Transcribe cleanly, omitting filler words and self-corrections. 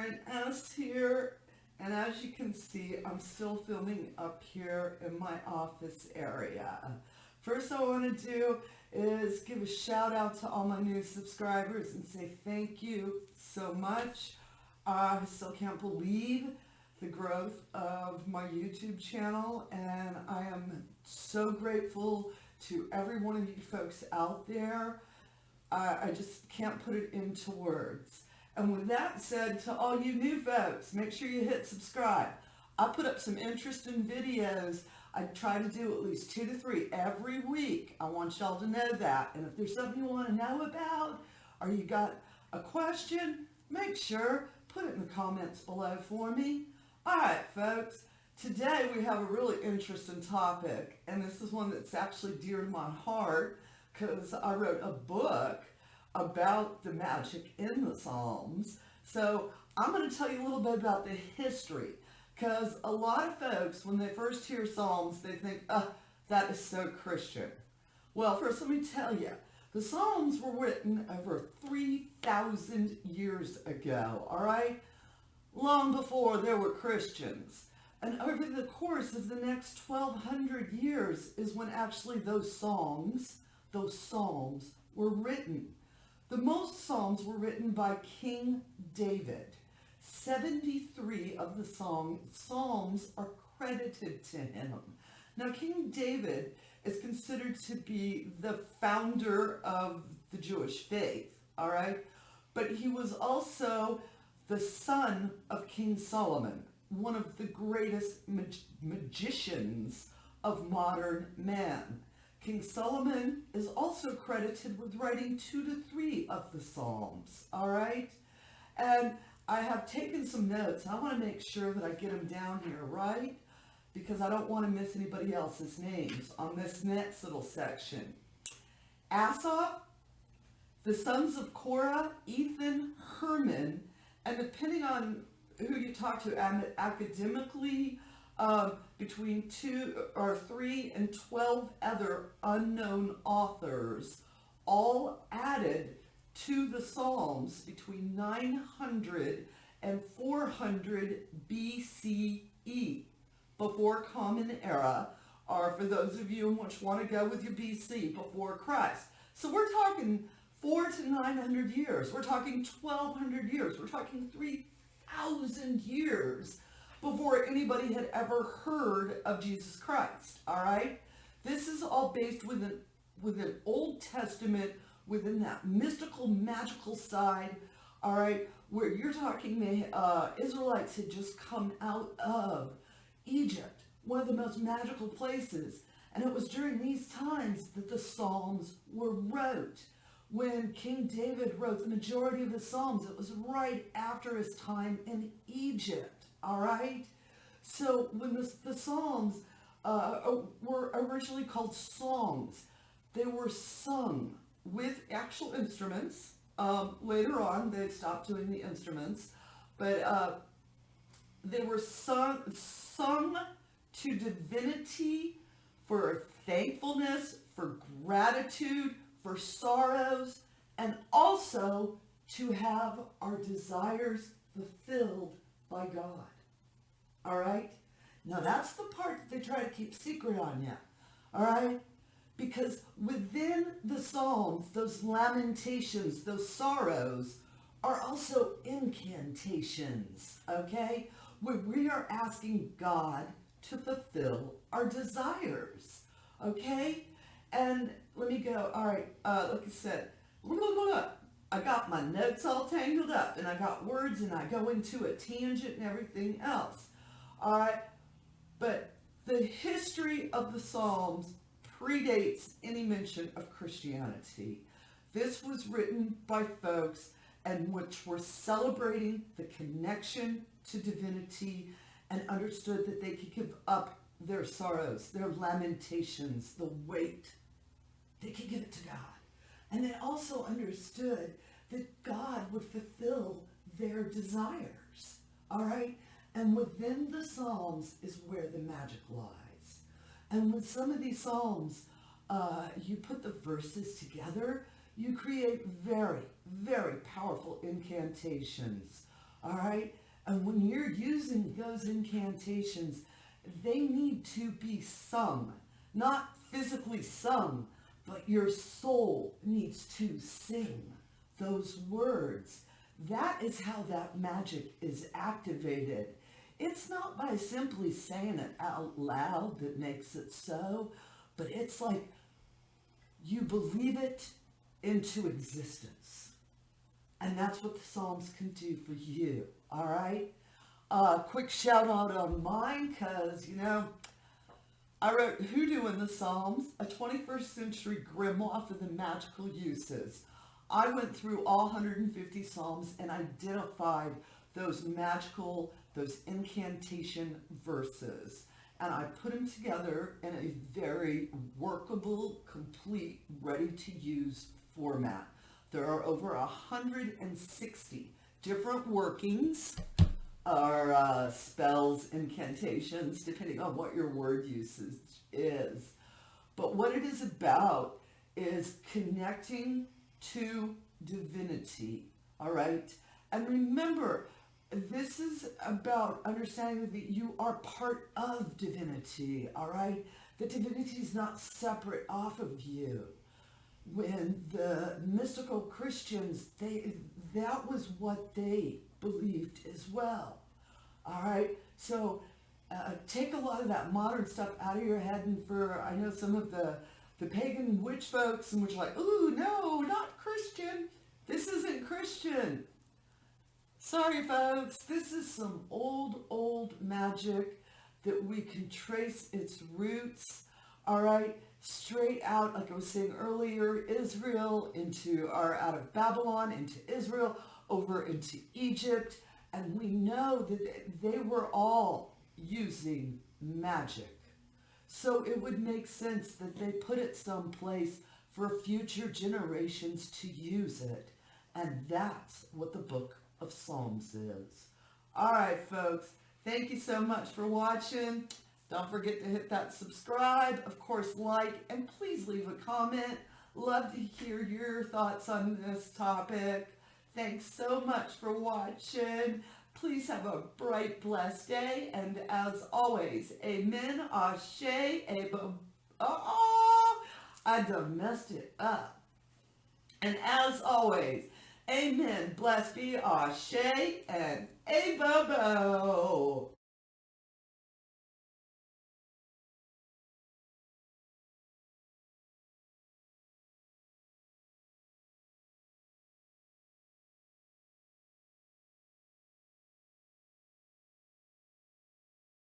Taren S here, and as you can see, I'm still filming up here in my office area. First I want to do is give a shout out to all my new subscribers and say thank you so much. I still can't believe the growth of my YouTube channel, and I am so grateful to every one of you folks out there. I just can't put it into words. And with that said, to all you new folks, make sure you hit subscribe. I put up some interesting videos. I try to do at least 2 to 3 every week. I want y'all to know that. And if there's something you want to know about, or you got a question, make sure, put it in the comments below for me. All right, folks. Today we have a really interesting topic, and this is one that's actually dear to my heart because I wrote a book about the magic in the Psalms. So I'm going to tell you a little bit about the history, because a lot of folks, when they first hear Psalms, they think, oh, that is so Christian. Well, first let me tell you, the Psalms were written over 3,000 years ago, all right? Long before there were Christians. And over the course of the next 1,200 years is when actually those Psalms were written. The most Psalms were written by King David. 73 of the Psalms are credited to him. Now, King David is considered to be the founder of the Jewish faith, all right? But he was also the son of King Solomon, one of the greatest magicians of modern man. King Solomon is also credited with writing 2 to 3 of the Psalms, all right? And I have taken some notes. I want to make sure that I get them down here, right? Because I don't want to miss anybody else's names on this next little section. Asaph, the sons of Korah, Ethan, Herman, and depending on who you talk to academically, between 2 or 3 and 12 other unknown authors, all added to the Psalms between 900 and 400 BCE, before Common Era, or for those of you which want to go with your BC, before Christ. So we're talking 400 to 900 years. We're talking 1,200 years. We're talking 3,000 years before anybody had ever heard of Jesus Christ, all right? This is all based within Old Testament, within that mystical, magical side, all right, where you're talking the Israelites had just come out of Egypt, one of the most magical places, and it was during these times that the Psalms were wrote. When King David wrote the majority of the Psalms, it was right after his time in Egypt, all right? So when the Psalms were originally called songs, they were sung with actual instruments. Later on, they stopped doing the instruments, but they were sung to divinity for thankfulness, for gratitude, for sorrows, and also to have our desires fulfilled by God. All right? Now that's the part that they try to keep secret on you. All right? Because within the Psalms, those lamentations, those sorrows, are also incantations, okay? Where we are asking God to fulfill our desires, okay? And let me go, all right, like I said, I got my notes all tangled up, and I got words, and I go into a tangent and everything else, all right? But the history of the Psalms predates any mention of Christianity. This was written by folks and which were celebrating the connection to divinity and understood that they could give up their sorrows, their lamentations, the weight. They could give it to God. And they also understood that God would fulfill their desires. All right? And within the Psalms is where the magic lies. And with some of these Psalms, you put the verses together, you create very, very powerful incantations. all right? And when you're using those incantations, they need to be sung, not physically sung, but your soul needs to sing those words. That is how that magic is activated. It's not by simply saying it out loud that makes it so, but it's like you believe it into existence. And that's what the Psalms can do for you, all right? Quick shout out on mine, because, I wrote Hoodoo in the Psalms, a 21st century grimoire for the magical uses. I went through all 150 Psalms and identified those magical, those incantation verses. And I put them together in a very workable, complete, ready-to-use format. There are over 160 different workings or spells, incantations, depending on what your word usage is. But what it is about is connecting to divinity, all right? And remember, this is about understanding that you are part of divinity, all right? That divinity is not separate off of you. When the mystical Christians, that was what they believed as well, all right? So take a lot of that modern stuff out of your head, and I know some of the pagan witch folks, and which are like, ooh, no, not Christian. This isn't Christian. Sorry, folks. This is some old magic that we can trace its roots, all right, straight out, like I was saying earlier, Israel out of Babylon into Israel, over into Egypt, and we know that they were all using magic. So it would make sense that they put it someplace for future generations to use it. And that's what the book of Psalms is. All right, folks. Thank you so much for watching. Don't forget to hit that subscribe. Of course, like, and please leave a comment. Love to hear your thoughts on this topic. Thanks so much for watching. Please have a bright, blessed day. And as always, amen, ashe, I done messed it up. And as always, amen, blessed be ashe, and a-bo-bo.